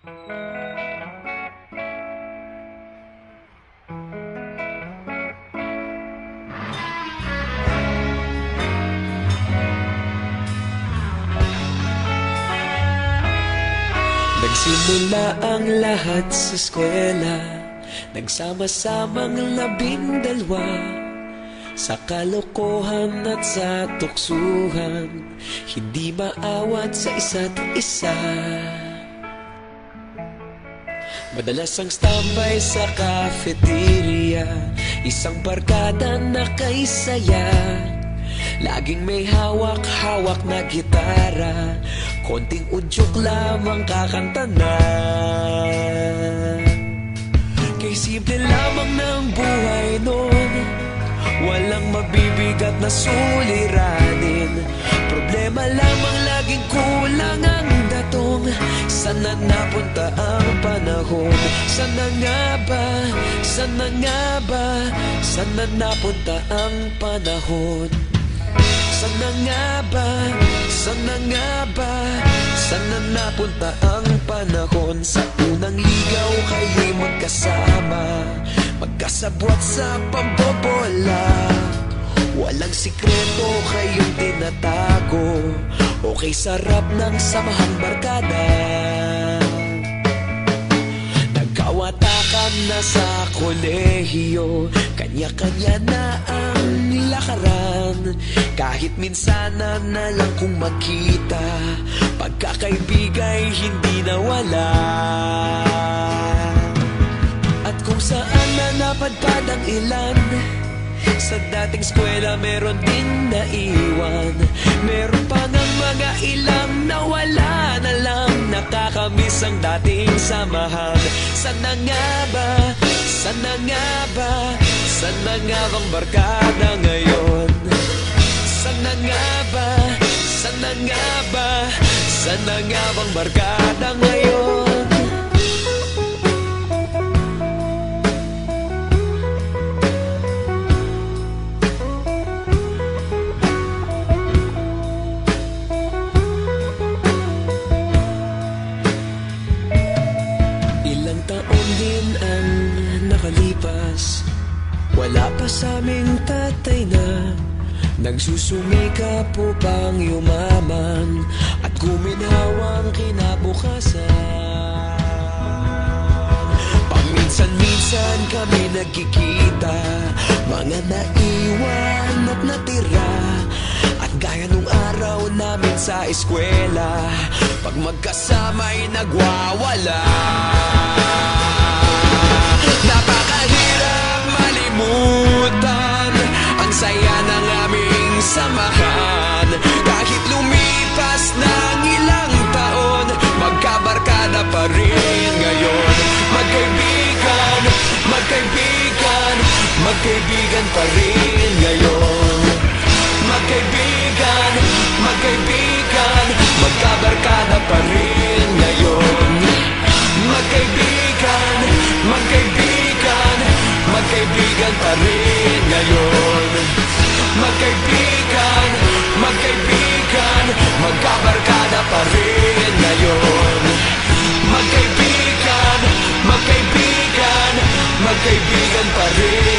Nagsimula ang lahat sa eskwela, nagsama-samang 12 sa kalokohan at sa tuksuhan, hindi maawat sa isa't isa. Madalas ang standby sa cafeteria, isang barkada na kay saya. Laging may hawak-hawak na gitara, konting udyok lamang kakanta na. Kay simple lamang ng buhay nun, walang mabibigat na suliranin. Problema lamang laging kulang ang datong. Sana napunta ang panahon? Sana nga ba? Sana nga ba? Sana napunta ang panahon? Sana nga ba? Sana nga ba? Sana napunta ang panahon? Sa unang ligaw kayo'y magkasama, magkasabwat sa pambobola. Walang sikreto kayong tinatago, okay sarap ng samahang barkada. Nagkawatakan na sa kolehiyo, kanya-kanya na ang lakaran. Kahit minsanan na lang kung magkita, pagkakaibigay hindi nawala. At kung saan na napadpad ang ilan, sa dating eskwela meron din naiwan. Meron pa ng mga ilang nawala na lang, nakakamiss ang dating samahan. Sana nga ba? Sana nga ba? Sana nga bang barkada ngayon? Sana nga ba? Sana nga ba? Sana nga bang barkada ngayon? Ilang taon din ang nakalipas, wala pa sa aming tatay na nagsusumikap upang yumaman at guminhawang kinabukasan. Paminsan-minsan kami nagkikita, mga naiwan at natira. At gaya nung araw namin sa eskwela, pag magkasama'y nagwawala. Napakahirap malimutan ang saya ng aming samahan. Kahit lumipas ng ilang taon, magkabarkada pa rin ngayon. Magkaibigan, magkaibigan, magkaibigan pa rin ngayon. Magkaibigan, magkaibigan, magkabarkada pa rin ngayon. Magkaibigan, magkaibigan, magkaibigan pa rin ngayon. Magkaibigan, magkaibigan, magkabarkada pa rin ngayon. Magkaibigan, magkaibigan, magkaibigan pa rin